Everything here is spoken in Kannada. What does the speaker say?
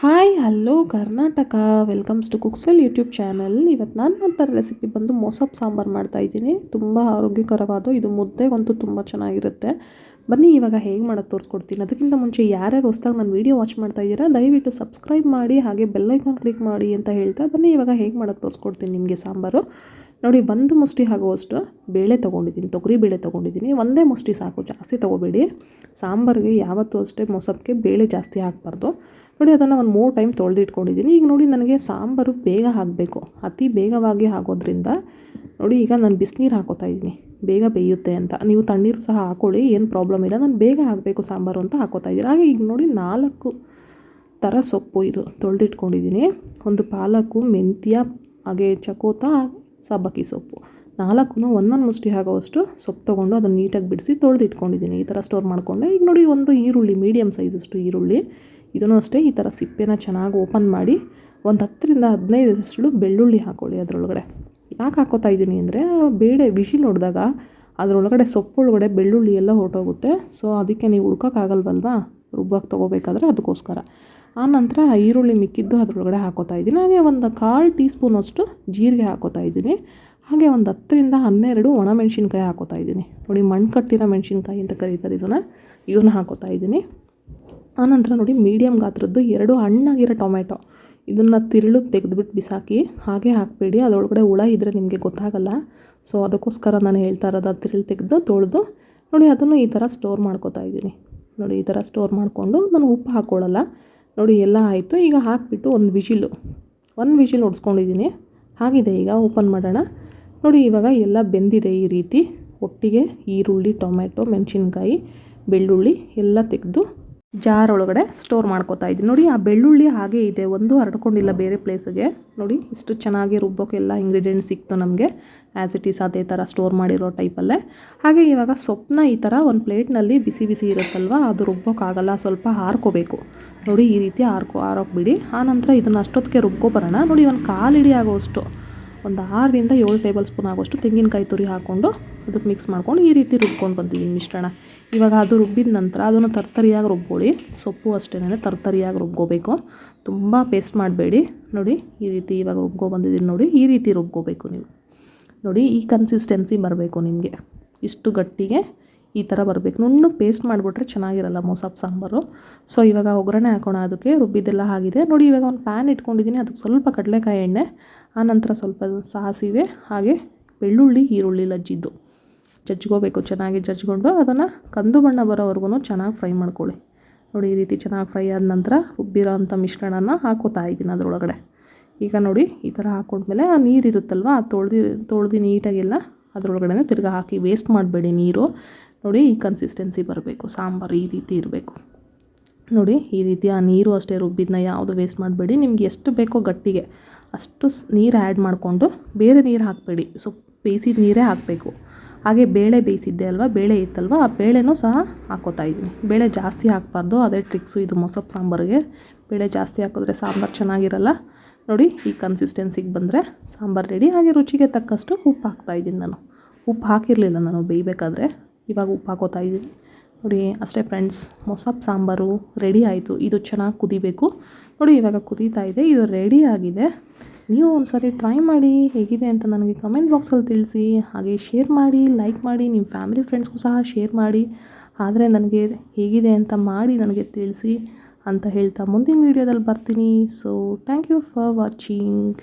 Hi hello Karnataka, welcomes to Cookswell YouTube channel. ಇವತ್ತು ನಾನು ಮಾಡ್ತಾ ರೆಸಿಪಿ ಬಂದು ಮೊಸಪ್ ಸಾಂಬಾರು ಮಾಡ್ತಾಯಿದ್ದೀನಿ. ತುಂಬ ಆರೋಗ್ಯಕರವಾದ ಇದು, ಮುದ್ದೆಗಂತೂ ತುಂಬ ಚೆನ್ನಾಗಿರುತ್ತೆ. ಬನ್ನಿ ಇವಾಗ ಹೇಗೆ ಮಾಡೋದು ತೋರಿಸ್ಕೊಡ್ತೀನಿ. ಅದಕ್ಕಿಂತ ಮುಂಚೆ ಯಾರ್ಯಾರು ಹೊಸ್ದಾಗಿ ನನ್ನ ವೀಡಿಯೋ ವಾಚ್ ಮಾಡ್ತಾ ಇದ್ದೀರಾ ದಯವಿಟ್ಟು ಸಬ್ಸ್ಕ್ರೈಬ್ ಮಾಡಿ, ಹಾಗೆ ಬೆಲ್ ಐಕಾನ್ ಕ್ಲಿಕ್ ಮಾಡಿ ಅಂತ ಹೇಳ್ತಾ ಬನ್ನಿ ಇವಾಗ ಹೇಗೆ ಮಾಡೋದು ತೋರಿಸ್ಕೊಡ್ತೀನಿ ನಿಮಗೆ. ಸಾಂಬಾರು ನೋಡಿ, ಒಂದು ಮುಷ್ಟಿ ಆಗುವಷ್ಟು ಬೇಳೆ ತೊಗೊಂಡಿದ್ದೀನಿ, ತೊಗರಿ ಬೇಳೆ ತೊಗೊಂಡಿದ್ದೀನಿ. ಒಂದೇ ಮುಷ್ಟಿ ಸಾಕು, ಜಾಸ್ತಿ ತೊಗೋಬೇಡಿ. ಸಾಂಬಾರಿಗೆ ಯಾವತ್ತೂ ಅಷ್ಟೇ ಮೊಸಪ್ಗೆ ಬೇಳೆ ಜಾಸ್ತಿ ಹಾಕಬಾರ್ದು. ನೋಡಿ, ಅದನ್ನು ಒಂದು 3 ಟೈಮ್ ತೊಳೆದಿಟ್ಕೊಂಡಿದ್ದೀನಿ. ಈಗ ನೋಡಿ, ನನಗೆ ಸಾಂಬಾರು ಬೇಗ ಆಗಬೇಕು, ಅತಿ ಬೇಗವಾಗಿ ಆಗೋದ್ರಿಂದ ನೋಡಿ ಈಗ ನಾನು ಬಿಸಿನೀರು ಹಾಕೋತಾ ಇದ್ದೀನಿ, ಬೇಗ ಬೇಯುತ್ತೆ ಅಂತ. ನೀವು ತಣ್ಣೀರು ಸಹ ಹಾಕೊಳ್ಳಿ, ಏನು ಪ್ರಾಬ್ಲಮ್ ಇಲ್ಲ. ನಾನು ಬೇಗ ಆಗಬೇಕು ಸಾಂಬಾರು ಅಂತ ಹಾಕೋತಾ ಇದ್ದೀನಿ. ಹಾಗೆ ಈಗ ನೋಡಿ 4 ಥರ ಸೊಪ್ಪು ಇದು ತೊಳೆದಿಟ್ಕೊಂಡಿದ್ದೀನಿ. ಒಂದು ಪಾಲಕು, ಮೆಂತ್ಯ, ಹಾಗೆ ಚಕೋತ, ಸಬ್ಬಕ್ಕಿ ಸೊಪ್ಪು, 4 ಒಂದೊಂದು ಮುಷ್ಟಿ ಆಗೋವಷ್ಟು ಸೊಪ್ಪು ತೊಗೊಂಡು ಅದನ್ನು ನೀಟಾಗಿ ಬಿಡಿಸಿ ತೊಳೆದಿಟ್ಕೊಂಡಿದ್ದೀನಿ. ಈ ಥರ ಸ್ಟೋರ್ ಮಾಡಿಕೊಂಡೆ. ಈಗ ನೋಡಿ, ಒಂದು ಈರುಳ್ಳಿ, ಮೀಡಿಯಮ್ ಸೈಜಷ್ಟು ಈರುಳ್ಳಿ, ಇದನ್ನು ಅಷ್ಟೇ ಈ ಥರ ಸಿಪ್ಪೆನ ಚೆನ್ನಾಗಿ ಓಪನ್ ಮಾಡಿ ಒಂದು 10 ರಿಂದ 15 ಬೆಳ್ಳುಳ್ಳಿ ಹಾಕ್ಕೊಳ್ಳಿ ಅದರೊಳಗಡೆ. ಯಾಕೆ ಹಾಕೋತಾ ಇದ್ದೀನಿ ಅಂದರೆ, ಬೇಳೆ ವಿಶಿಲ್ ಹೊಡೆದಾಗ ಅದರೊಳಗಡೆ ಸೊಪ್ಪೊಳಗಡೆ ಬೆಳ್ಳುಳ್ಳಿ ಎಲ್ಲ ಹೊರಟೋಗುತ್ತೆ. ಸೊ ಅದಕ್ಕೆ ನೀವು ಹುಡ್ಕೋಕ್ಕಾಗಲ್ವಲ್ವಾ ರುಬ್ಬಕ್ಕೆ ತೊಗೋಬೇಕಾದ್ರೆ, ಅದಕ್ಕೋಸ್ಕರ. ಆನಂತರ ಈರುಳ್ಳಿ ಮಿಕ್ಕಿದ್ದು ಅದರೊಳಗಡೆ ಹಾಕೋತಾ ಇದ್ದೀನಿ. ಹಾಗೆ ಒಂದು 1/4 ಟೀ ಸ್ಪೂನಷ್ಟು ಜೀರಿಗೆ ಹಾಕೋತಾ ಇದ್ದೀನಿ. ಹಾಗೆ ಒಂದು 10 ರಿಂದ 12 ಒಣಮೆಣ್ಸಿನ್ಕಾಯಿ ಹಾಕೋತಾ ಇದ್ದೀನಿ. ನೋಡಿ, ಮಣ್ಣು ಕಟ್ಟಿರೋ ಮೆಣಸಿನ್ಕಾಯಿ ಅಂತ ಕರೀತಾರೆ ಇದನ್ನು ಹಾಕೋತಾ ಇದ್ದೀನಿ. ಆನಂತರ ನೋಡಿ, ಮೀಡಿಯಮ್ ಗಾತ್ರದ್ದು 2 ಹಣ್ಣಾಗಿರೋ ಟೊಮೆಟೊ, ಇದನ್ನು ತಿರುಳು ತೆಗೆದುಬಿಟ್ಟು ಬಿಸಾಕಿ, ಹಾಗೆ ಹಾಕಬೇಡಿ, ಅದರೊಳಗಡೆ ಹುಳ ಇದ್ದರೆ ನಿಮಗೆ ಗೊತ್ತಾಗಲ್ಲ. ಸೊ ಅದಕ್ಕೋಸ್ಕರ ನಾನು ಹೇಳ್ತಾ ಇರೋದು, ತಿರುಳು ತೆಗೆದು ತೊಳೆದು ನೋಡಿ ಅದನ್ನು ಈ ಥರ ಸ್ಟೋರ್ ಮಾಡ್ಕೋತಾ ಇದ್ದೀನಿ. ನೋಡಿ, ಈ ಥರ ಸ್ಟೋರ್ ಮಾಡಿಕೊಂಡು ನಾನು ಉಪ್ಪು ಹಾಕ್ಕೊಳ್ಳಲ್ಲ. ನೋಡಿ, ಎಲ್ಲ ಆಯಿತು. ಈಗ ಹಾಕಿಬಿಟ್ಟು ಒಂದು ವಿಶಿಲ್ ಹೊಡ್ಸ್ಕೊಂಡಿದ್ದೀನಿ. ಆಗಿದೆ. ಈಗ ಓಪನ್ ಮಾಡೋಣ. ನೋಡಿ, ಇವಾಗ ಎಲ್ಲ ಬೆಂದಿದೆ. ಈ ರೀತಿ ಒಟ್ಟಿಗೆ ಈರುಳ್ಳಿ, ಟೊಮೆಟೊ, ಮೆಣಸಿನ್ಕಾಯಿ, ಬೆಳ್ಳುಳ್ಳಿ ಎಲ್ಲ ತೆಗೆದು ಜಾರ್ ಒಳಗಡೆ ಸ್ಟೋರ್ ಮಾಡ್ಕೋತಾ ಇದ್ದೀನಿ. ನೋಡಿ, ಆ ಬೆಳ್ಳುಳ್ಳಿ ಹಾಗೇ ಇದೆ, ಒಂದು ಹರಡ್ಕೊಂಡಿಲ್ಲ ಬೇರೆ ಪ್ಲೇಸಿಗೆ. ನೋಡಿ, ಇಷ್ಟು ಚೆನ್ನಾಗಿ ರುಬ್ಬೋಕ್ಕೆ ಎಲ್ಲ ಇಂಗ್ರೀಡಿಯೆಂಟ್ಸ್ ಸಿಕ್ತು ನಮಗೆ, ಆ್ಯಸ್ ಇಟ್ ಈಸ್ ಅದೇ ಥರ ಸ್ಟೋರ್ ಮಾಡಿರೋ ಟೈಪಲ್ಲೇ. ಹಾಗೆ ಇವಾಗ ಸೊಪ್ಪನ್ನ ಈ ಥರ ಒಂದು ಪ್ಲೇಟ್ನಲ್ಲಿ ಬಿಸಿ ಬಿಸಿ ಇರುತ್ತಲ್ವ, ಅದು ರುಬ್ಬೋಕ್ಕಾಗಲ್ಲ, ಸ್ವಲ್ಪ ಹಾರ್ಕೋಬೇಕು. ನೋಡಿ, ಈ ರೀತಿ ಆರೋಕ್ಬಿಡಿ. ಆನಂತರ ಇದನ್ನು ಅಷ್ಟೊತ್ತಿಗೆ ರುಬ್ಕೊಬರೋಣ. ನೋಡಿ, ಒಂದು 1/4 ಹಿಡಿ ಆಗೋಷ್ಟು, ಒಂದು 6 ರಿಂದ 7 ಟೇಬಲ್ ಸ್ಪೂನ್ ಆಗೋಷ್ಟು ತೆಂಗಿನಕಾಯಿ ತುರಿ ಹಾಕ್ಕೊಂಡು ಅದಕ್ಕೆ ಮಿಕ್ಸ್ ಮಾಡ್ಕೊಂಡು ಈ ರೀತಿ ರುಬ್ಕೊಂಡು ಬಂದಿದ್ದೀನಿ ಮಿಶ್ರಣ. ಇವಾಗ ಅದು ರುಬ್ಬಿದ ನಂತರ ಅದನ್ನು ತರ್ತರಿಯಾಗಿ ರುಬ್ಕೊಳ್ಳಿ. ಸೊಪ್ಪು ಅಷ್ಟೇ ತರ್ತರಿಯಾಗಿ ರುಬ್ಕೋಬೇಕು, ತುಂಬ ಪೇಸ್ಟ್ ಮಾಡಬೇಡಿ. ನೋಡಿ, ಈ ರೀತಿ ಇವಾಗ ಬಂದಿದ್ದೀನಿ. ನೋಡಿ, ಈ ರೀತಿ ರುಬ್ಕೋಬೇಕು ನೀವು. ನೋಡಿ, ಈ ಕನ್ಸಿಸ್ಟೆನ್ಸಿ ಬರಬೇಕು ನಿಮಗೆ, ಇಷ್ಟು ಗಟ್ಟಿಗೆ ಈ ಥರ ಬರಬೇಕು. ನುಣ್ಣು ಪೇಸ್ಟ್ ಮಾಡಿಬಿಟ್ರೆ ಚೆನ್ನಾಗಿರಲ್ಲ ಮೊಸಪ್ ಸಾಂಬಾರು. ಸೊ ಇವಾಗ ಒಗ್ಗರಣೆ ಹಾಕೋಣ. ಅದಕ್ಕೆ ರುಬ್ಬಿದ್ದೆಲ್ಲ ಆಗಿದೆ. ನೋಡಿ, ಇವಾಗ ಒಂದು ಪ್ಯಾನ್ ಇಟ್ಕೊಂಡಿದ್ದೀನಿ, ಅದಕ್ಕೆ ಸ್ವಲ್ಪ ಕಡಲೆಕಾಯಿ ಎಣ್ಣೆ, ಆನಂತರ ಸ್ವಲ್ಪ ಸಾಸಿವೆ, ಹಾಗೆ ಬೆಳ್ಳುಳ್ಳಿ, ಈರುಳ್ಳಿ ಜಜ್ಕೋಬೇಕು. ಚೆನ್ನಾಗಿ ಜಜ್ಕೊಂಡು ಅದನ್ನು ಕಂದು ಬಣ್ಣ ಬರೋವರೆಗೂ ಚೆನ್ನಾಗಿ ಫ್ರೈ ಮಾಡ್ಕೊಳ್ಳಿ. ನೋಡಿ, ಈ ರೀತಿ ಚೆನ್ನಾಗಿ ಫ್ರೈ ಆದ ನಂತರ ರುಬ್ಬಿರೋ ಅಂಥ ಮಿಶ್ರಣನ ಹಾಕೋತಾ ಇದ್ದೀನಿ ಅದರೊಳಗಡೆ. ಈಗ ನೋಡಿ, ಈ ಥರ ಹಾಕೊಂಡ್ಮೇಲೆ ಆ ನೀರಿರುತ್ತಲ್ವ, ತೊಳೆದು ನೀಟಾಗೆಲ್ಲ ಅದರೊಳಗಡೆ ತಿರ್ಗಿ ಹಾಕಿ, ವೇಸ್ಟ್ ಮಾಡಬೇಡಿ ನೀರು. ನೋಡಿ, ಈ ಕನ್ಸಿಸ್ಟೆನ್ಸಿ ಬರಬೇಕು ಸಾಂಬಾರು, ಈ ರೀತಿ ಇರಬೇಕು. ನೋಡಿ, ಈ ರೀತಿ ಆ ನೀರು ಅಷ್ಟೇ, ರುಬ್ಬಿದ್ದನ್ನ ಯಾವುದು ವೇಸ್ಟ್ ಮಾಡಬೇಡಿ. ನಿಮ್ಗೆ ಎಷ್ಟು ಬೇಕೋ ಗಟ್ಟಿಗೆ ಅಷ್ಟು ನೀರು ಆ್ಯಡ್ ಮಾಡಿಕೊಂಡು, ಬೇರೆ ನೀರು ಹಾಕಬೇಡಿ, ಬೇಯಿಸಿದ ನೀರೇ ಹಾಕಬೇಕು. ಹಾಗೆ ಬೇಳೆ ಬೇಯಿಸಿದ್ದೆ ಅಲ್ವ, ಬೇಳೆ ಇತ್ತಲ್ವ, ಆ ಬೇಳೆನೂ ಸಹ ಹಾಕೋತಾ ಇದ್ದೀನಿ. ಬೇಳೆ ಜಾಸ್ತಿ ಹಾಕಬಾರ್ದು, ಅದೇ ಟ್ರಿಕ್ಸು ಇದು ಮೊಸಪ್ ಸಾಂಬಾರಿಗೆ. ಬೇಳೆ ಜಾಸ್ತಿ ಹಾಕಿದ್ರೆ ಸಾಂಬಾರು ಚೆನ್ನಾಗಿರಲ್ಲ. ನೋಡಿ, ಈ ಕನ್ಸಿಸ್ಟೆನ್ಸಿಗೆ ಬಂದರೆ ಸಾಂಬಾರು ರೆಡಿ. ಹಾಗೆ ರುಚಿಗೆ ತಕ್ಕಷ್ಟು ಉಪ್ಪು ಹಾಕ್ತಾಯಿದ್ದೀನಿ. ನಾನು ಉಪ್ಪು ಹಾಕಿರಲಿಲ್ಲ ನಾನು ಬೇಯಬೇಕಾದ್ರೆ, ಇವಾಗ ಉಪ್ಪು ಹಾಕೋತಾ ಇದ್ದೀನಿ. ನೋಡಿ, ಅಷ್ಟೇ ಫ್ರೆಂಡ್ಸ್, ಮೊಸಪ್ ಸಾಂಬಾರು ರೆಡಿ ಆಯಿತು. ಇದು ಚೆನ್ನಾಗಿ ಕುದಿಬೇಕು. ನೋಡಿ, ಇವಾಗ ಕುದೀತಾ ಇದೆ, ಇದು ರೆಡಿ ಆಗಿದೆ. ನೀವು ಒಂದು ಸಾರಿ ಟ್ರೈ ಮಾಡಿ, ಹೇಗಿದೆ ಅಂತ ನನಗೆ ಕಮೆಂಟ್ ಬಾಕ್ಸಲ್ಲಿ ತಿಳಿಸಿ. ಹಾಗೆ ಶೇರ್ ಮಾಡಿ, ಲೈಕ್ ಮಾಡಿ, ನಿಮ್ಮ ಫ್ಯಾಮಿಲಿ ಫ್ರೆಂಡ್ಸ್ಗೂ ಸಹ ಶೇರ್ ಮಾಡಿ. ಆದರೆ ನನಗೆ ಹೇಗಿದೆ ಅಂತ ಮಾಡಿ ನನಗೆ ತಿಳಿಸಿ ಅಂತ ಹೇಳ್ತಾ ಮುಂದಿನ ವೀಡಿಯೋದಲ್ಲಿ ಬರ್ತೀನಿ. So thank you for watching.